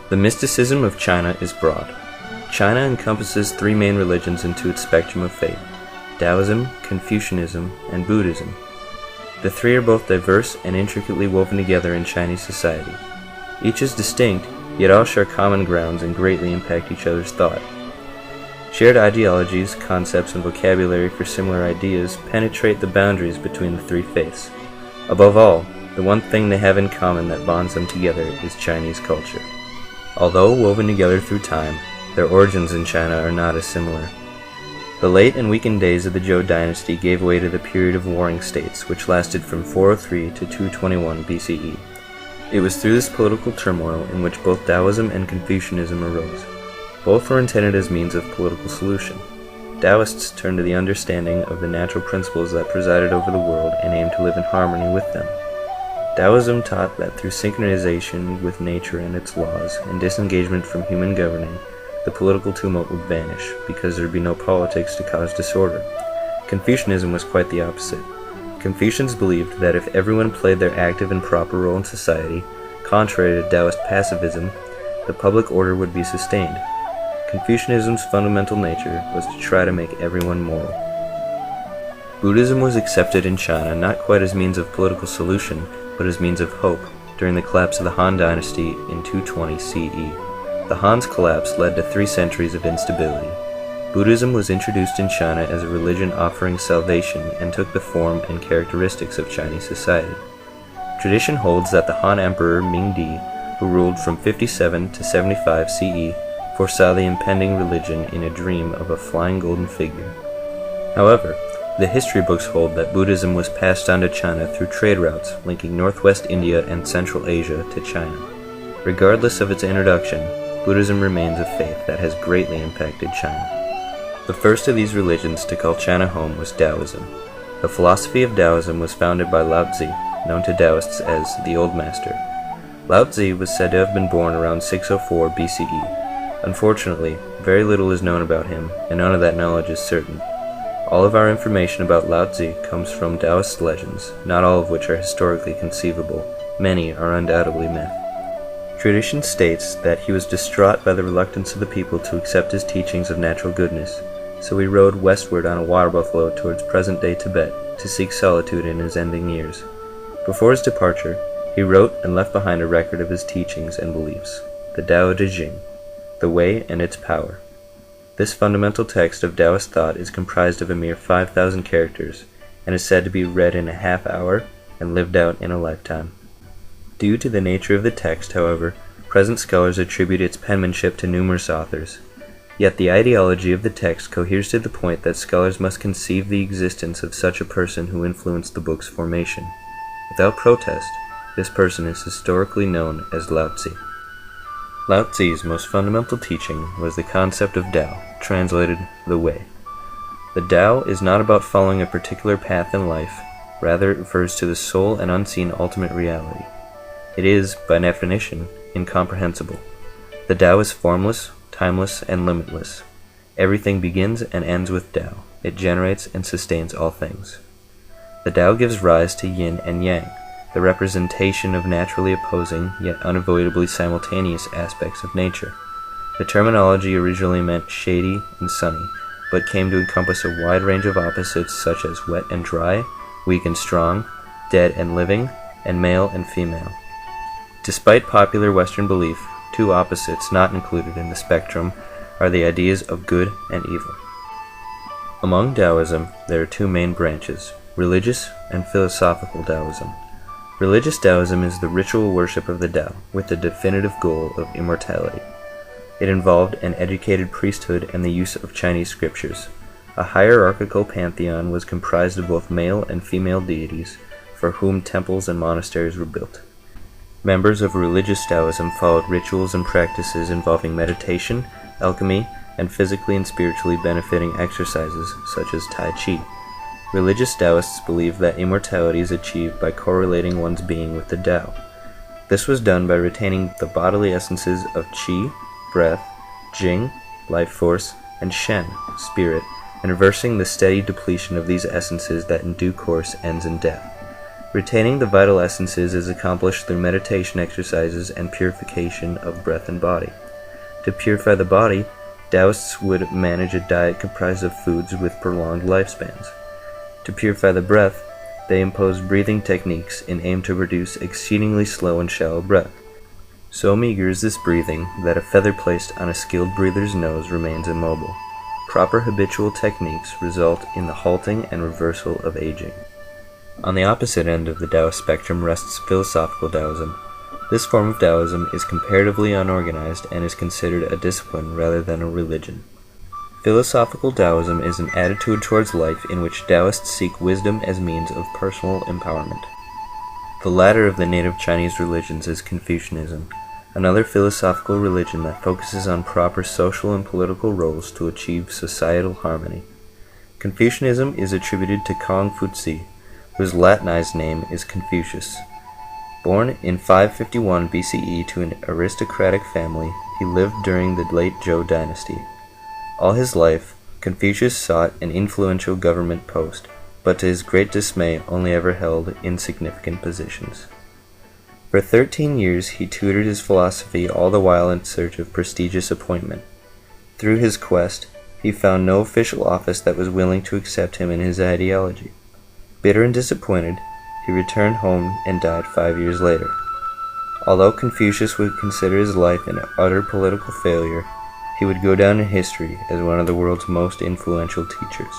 The mysticism of China is broad. China encompasses three main religions into its spectrum of faith: Taoism, Confucianism, and Buddhism. The three are both diverse and intricately woven together in Chinese society. Each is distinct, yet all share common grounds and greatly impact each other's thought. Shared ideologies, concepts, and vocabulary for similar ideas penetrate the boundaries between the three faiths. Above all, the one thing they have in common that bonds them together is Chinese culture. Although woven together through time, their origins in China are not as similar. The late and weakened days of the Zhou dynasty gave way to the period of warring states, which lasted from 403 to 221 BCE. It was through this political turmoil in which both Taoism and Confucianism arose. Both were intended as means of political solution. Taoists turned to the understanding of the natural principles that presided over the world and aimed to live in harmony with them. Taoism taught that through synchronization with nature and its laws, and disengagement from human governing, the political tumult would vanish, because there would be no politics to cause disorder. Confucianism was quite the opposite. Confucians believed that if everyone played their active and proper role in society, contrary to Taoist pacifism, the public order would be sustained. Confucianism's fundamental nature was to try to make everyone moral. Buddhism was accepted in China not quite as means of political solution, but as means of hope during the collapse of the Han dynasty in 220 CE. The Han's collapse led to 3 centuries of instability. Buddhism was introduced in China as a religion offering salvation and took the form and characteristics of Chinese society. Tradition holds that the Han Emperor Mingdi, who ruled from 57 to 75 CE, foresaw the impending religion in a dream of a flying golden figure. However, the history books hold that Buddhism was passed on to China through trade routes linking northwest India and Central Asia to China. Regardless of its introduction, Buddhism remains a faith that has greatly impacted China. The first of these religions to call China home was Taoism. The philosophy of Taoism was founded by Lao Tzu, known to Taoists as the Old Master. Lao Tzu was said to have been born around 604 BCE. Unfortunately, very little is known about him, and none of that knowledge is certain. All of our information about Lao Tzu comes from Taoist legends, not all of which are historically conceivable. Many are undoubtedly myth. Tradition states that he was distraught by the reluctance of the people to accept his teachings of natural goodness, so he rode westward on a water buffalo towards present-day Tibet to seek solitude in his ending years. Before his departure, he wrote and left behind a record of his teachings and beliefs, the Tao Te Ching, the Way and its Power. This fundamental text of Taoist thought is comprised of a mere 5,000 characters, and is said to be read in a half hour and lived out in a lifetime. Due to the nature of the text, however, present scholars attribute its penmanship to numerous authors. Yet the ideology of the text coheres to the point that scholars must conceive the existence of such a person who influenced the book's formation. Without protest, this person is historically known as Lao Tzu. Lao Tzu's most fundamental teaching was the concept of Tao, translated the Way. The Tao is not about following a particular path in life, rather it refers to the sole and unseen ultimate reality. It is, by definition, incomprehensible. The Tao is formless, timeless, and limitless. Everything begins and ends with Tao. It generates and sustains all things. The Tao gives rise to yin and yang, the representation of naturally opposing, yet unavoidably simultaneous aspects of nature. The terminology originally meant shady and sunny, but came to encompass a wide range of opposites such as wet and dry, weak and strong, dead and living, and male and female. Despite popular Western belief, 2 opposites not included in the spectrum are the ideas of good and evil. Among Taoism, there are 2 main branches, religious and philosophical Taoism. Religious Taoism is the ritual worship of the Tao, with the definitive goal of immortality. It involved an educated priesthood and the use of Chinese scriptures. A hierarchical pantheon was comprised of both male and female deities, for whom temples and monasteries were built. Members of religious Taoism followed rituals and practices involving meditation, alchemy, and physically and spiritually benefiting exercises such as Tai Chi. Religious Taoists believe that immortality is achieved by correlating one's being with the Tao. This was done by retaining the bodily essences of Qi, breath, Jing, life force, and Shen, spirit, and reversing the steady depletion of these essences that in due course ends in death. Retaining the vital essences is accomplished through meditation exercises and purification of breath and body. To purify the body, Taoists would manage a diet comprised of foods with prolonged lifespans. To purify the breath, they imposed breathing techniques in aim to produce exceedingly slow and shallow breath. So meager is this breathing that a feather placed on a skilled breather's nose remains immobile. Proper habitual techniques result in the halting and reversal of aging. On the opposite end of the Taoist spectrum rests philosophical Taoism. This form of Taoism is comparatively unorganized and is considered a discipline rather than a religion. Philosophical Taoism is an attitude towards life in which Taoists seek wisdom as means of personal empowerment. The latter of the native Chinese religions is Confucianism, another philosophical religion that focuses on proper social and political roles to achieve societal harmony. Confucianism is attributed to Kong Fu-tze, whose Latinized name is Confucius. Born in 551 BCE to an aristocratic family, he lived during the late Zhou dynasty. All his life, Confucius sought an influential government post, but to his great dismay only ever held insignificant positions. For 13 years he tutored his philosophy, all the while in search of prestigious appointment. Through his quest, he found no official office that was willing to accept him in his ideology. Bitter and disappointed, he returned home and died 5 years later. Although Confucius would consider his life an utter political failure, he would go down in history as one of the world's most influential teachers.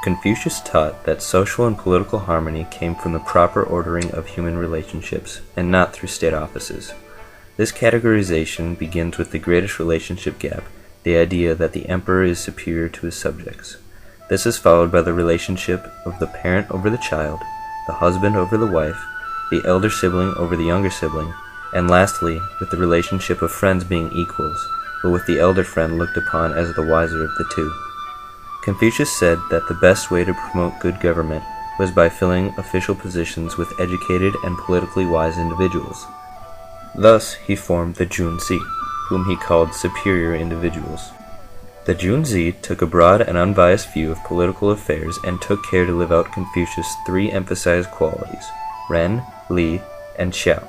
Confucius taught that social and political harmony came from the proper ordering of human relationships, and not through state offices. This categorization begins with the greatest relationship gap, the idea that the emperor is superior to his subjects. This is followed by the relationship of the parent over the child, the husband over the wife, the elder sibling over the younger sibling, and lastly, with the relationship of friends being equals, but with the elder friend looked upon as the wiser of the two. Confucius said that the best way to promote good government was by filling official positions with educated and politically wise individuals. Thus, he formed the Junzi, whom he called superior individuals. The Junzi took a broad and unbiased view of political affairs and took care to live out Confucius' three emphasized qualities: Ren, Li, and Xiao.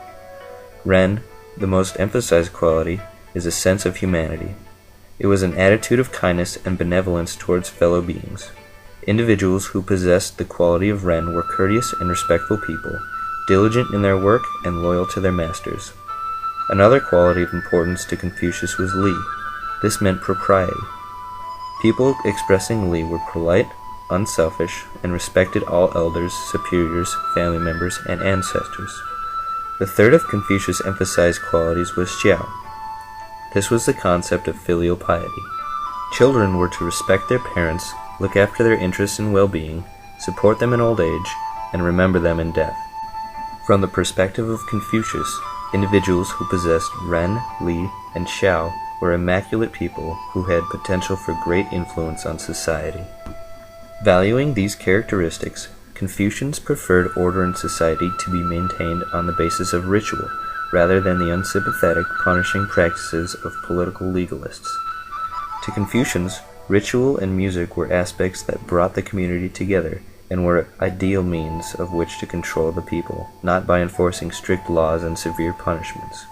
Ren, the most emphasized quality, is a sense of humanity. It was an attitude of kindness and benevolence towards fellow beings. Individuals who possessed the quality of Ren were courteous and respectful people, diligent in their work and loyal to their masters. Another quality of importance to Confucius was Li. This meant propriety. People expressing Li were polite, unselfish, and respected all elders, superiors, family members, and ancestors. The third of Confucius' emphasized qualities was Xiao. This was the concept of filial piety. Children were to respect their parents, look after their interests and well-being, support them in old age, and remember them in death. From the perspective of Confucius, individuals who possessed Ren, Li, and Xiao were immaculate people who had potential for great influence on society. Valuing these characteristics, Confucians preferred order in society to be maintained on the basis of ritual, rather than the unsympathetic, punishing practices of political legalists. To Confucians, ritual and music were aspects that brought the community together and were ideal means of which to control the people, not by enforcing strict laws and severe punishments.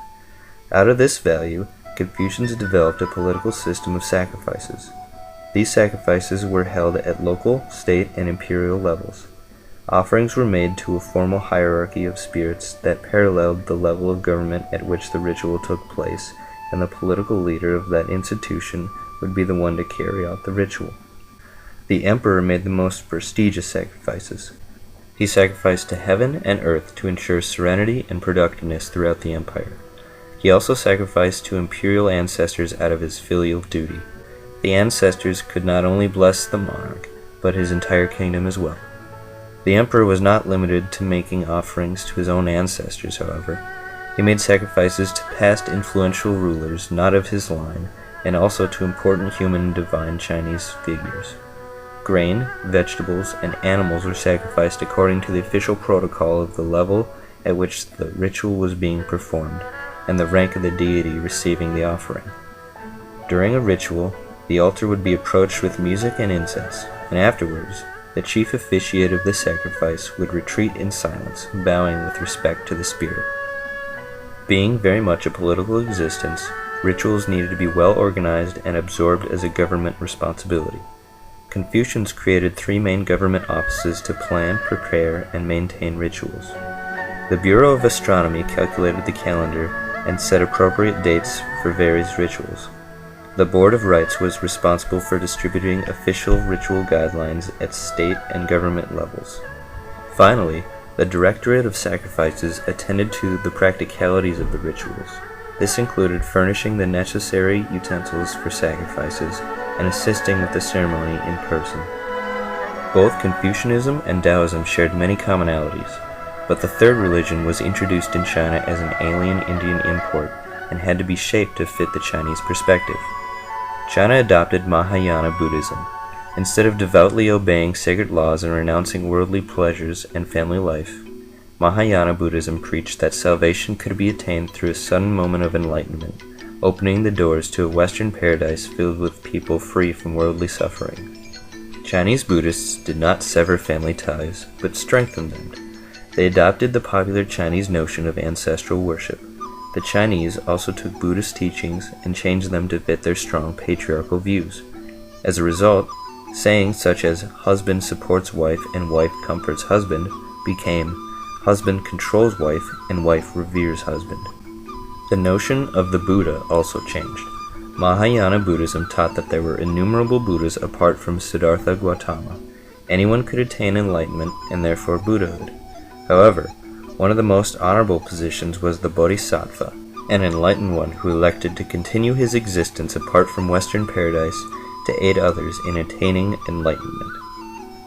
Out of this value, Confucians developed a political system of sacrifices. These sacrifices were held at local, state, and imperial levels. Offerings were made to a formal hierarchy of spirits that paralleled the level of government at which the ritual took place, and the political leader of that institution would be the one to carry out the ritual. The emperor made the most prestigious sacrifices. He sacrificed to heaven and earth to ensure serenity and productiveness throughout the empire. He also sacrificed to imperial ancestors out of his filial duty. The ancestors could not only bless the monarch, but his entire kingdom as well. The emperor was not limited to making offerings to his own ancestors, however. He made sacrifices to past influential rulers not of his line, and also to important human and divine Chinese figures. Grain, vegetables, and animals were sacrificed according to the official protocol of the level at which the ritual was being performed, and the rank of the deity receiving the offering. During a ritual, the altar would be approached with music and incense, and afterwards, the chief officiate of the sacrifice would retreat in silence, bowing with respect to the spirit. Being very much a political existence, rituals needed to be well organized and absorbed as a government responsibility. Confucians created three main government offices to plan, prepare, and maintain rituals. The Bureau of Astronomy calculated the calendar and set appropriate dates for various rituals. The Board of Rites was responsible for distributing official ritual guidelines at state and government levels. Finally, the Directorate of Sacrifices attended to the practicalities of the rituals. This included furnishing the necessary utensils for sacrifices and assisting with the ceremony in person. Both Confucianism and Taoism shared many commonalities, but the third religion was introduced in China as an alien Indian import and had to be shaped to fit the Chinese perspective. China adopted Mahayana Buddhism. Instead of devoutly obeying sacred laws and renouncing worldly pleasures and family life, Mahayana Buddhism preached that salvation could be attained through a sudden moment of enlightenment, opening the doors to a Western paradise filled with people free from worldly suffering. Chinese Buddhists did not sever family ties, but strengthened them. They adopted the popular Chinese notion of ancestral worship. The Chinese also took Buddhist teachings and changed them to fit their strong patriarchal views. As a result, sayings such as husband supports wife and wife comforts husband became husband controls wife and wife reveres husband. The notion of the Buddha also changed. Mahayana Buddhism taught that there were innumerable Buddhas apart from Siddhartha Gautama. Anyone could attain enlightenment and therefore Buddhahood. However, one of the most honorable positions was the Bodhisattva, an enlightened one who elected to continue his existence apart from Western paradise to aid others in attaining enlightenment.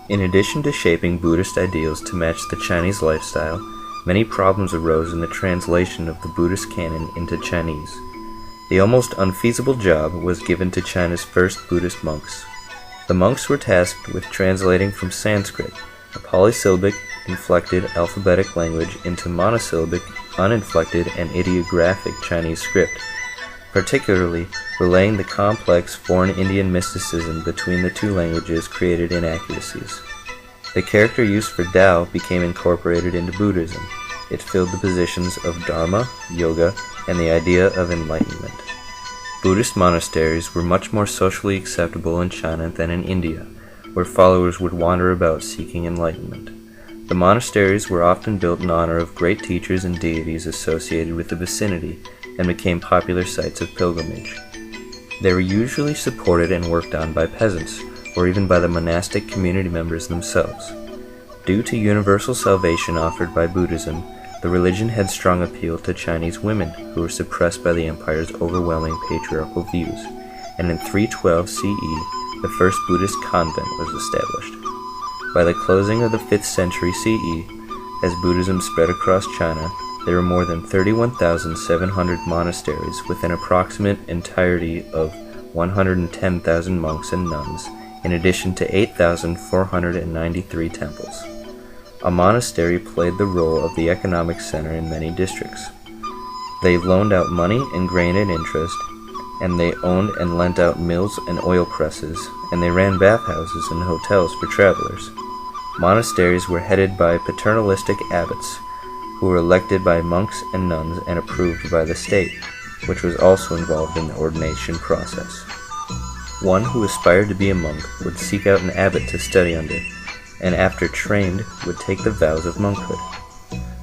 In addition to shaping Buddhist ideals to match the Chinese lifestyle, many problems arose in the translation of the Buddhist canon into Chinese. The almost unfeasible job was given to China's first Buddhist monks. The monks were tasked with translating from Sanskrit, a polysyllabic, inflected alphabetic language, into monosyllabic, uninflected, and ideographic Chinese script, particularly relaying the complex foreign Indian mysticism between the two languages created inaccuracies. The character used for Tao became incorporated into Buddhism. It filled the positions of Dharma, Yoga, and the idea of enlightenment. Buddhist monasteries were much more socially acceptable in China than in India, where followers would wander about seeking enlightenment. The monasteries were often built in honor of great teachers and deities associated with the vicinity and became popular sites of pilgrimage. They were usually supported and worked on by peasants, or even by the monastic community members themselves. Due to universal salvation offered by Buddhism, the religion had strong appeal to Chinese women who were suppressed by the empire's overwhelming patriarchal views, and in 312 CE, the first Buddhist convent was established. By the closing of the 5th century CE, as Buddhism spread across China, there were more than 31,700 monasteries with an approximate entirety of 110,000 monks and nuns, in addition to 8,493 temples. A monastery played the role of the economic center in many districts. They loaned out money and grain at interest, and they owned and lent out mills and oil presses, and they ran bathhouses and hotels for travelers. Monasteries were headed by paternalistic abbots, who were elected by monks and nuns and approved by the state, which was also involved in the ordination process. One who aspired to be a monk would seek out an abbot to study under, and after trained would take the vows of monkhood.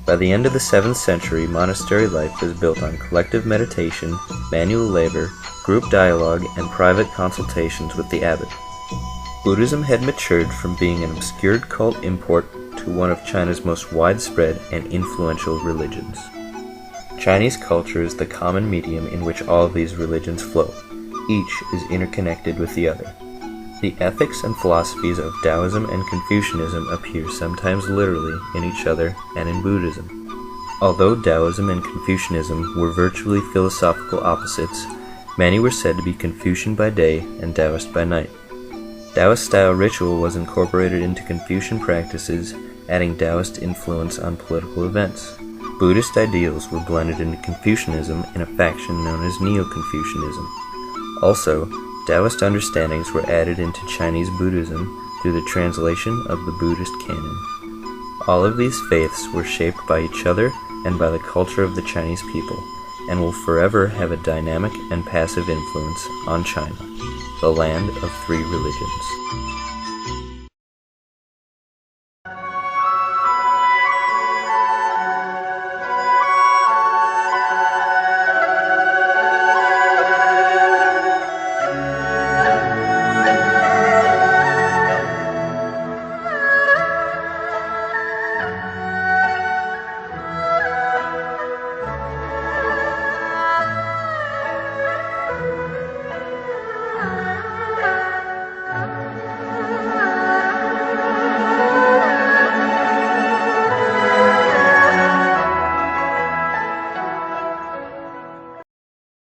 By the end of the 7th century, monastery life was built on collective meditation, manual labor, group dialogue, and private consultations with the abbot. Buddhism had matured from being an obscure cult import to one of China's most widespread and influential religions. Chinese culture is the common medium in which all of these religions flow. Each is interconnected with the other. The ethics and philosophies of Taoism and Confucianism appear sometimes literally in each other and in Buddhism. Although Taoism and Confucianism were virtually philosophical opposites, many were said to be Confucian by day and Taoist by night. Taoist-style ritual was incorporated into Confucian practices, adding Taoist influence on political events. Buddhist ideals were blended into Confucianism in a faction known as Neo-Confucianism. Also, Taoist understandings were added into Chinese Buddhism, through the translation of the Buddhist canon. All of these faiths were shaped by each other and by the culture of the Chinese people, and will forever have a dynamic and passive influence on China, the land of three religions.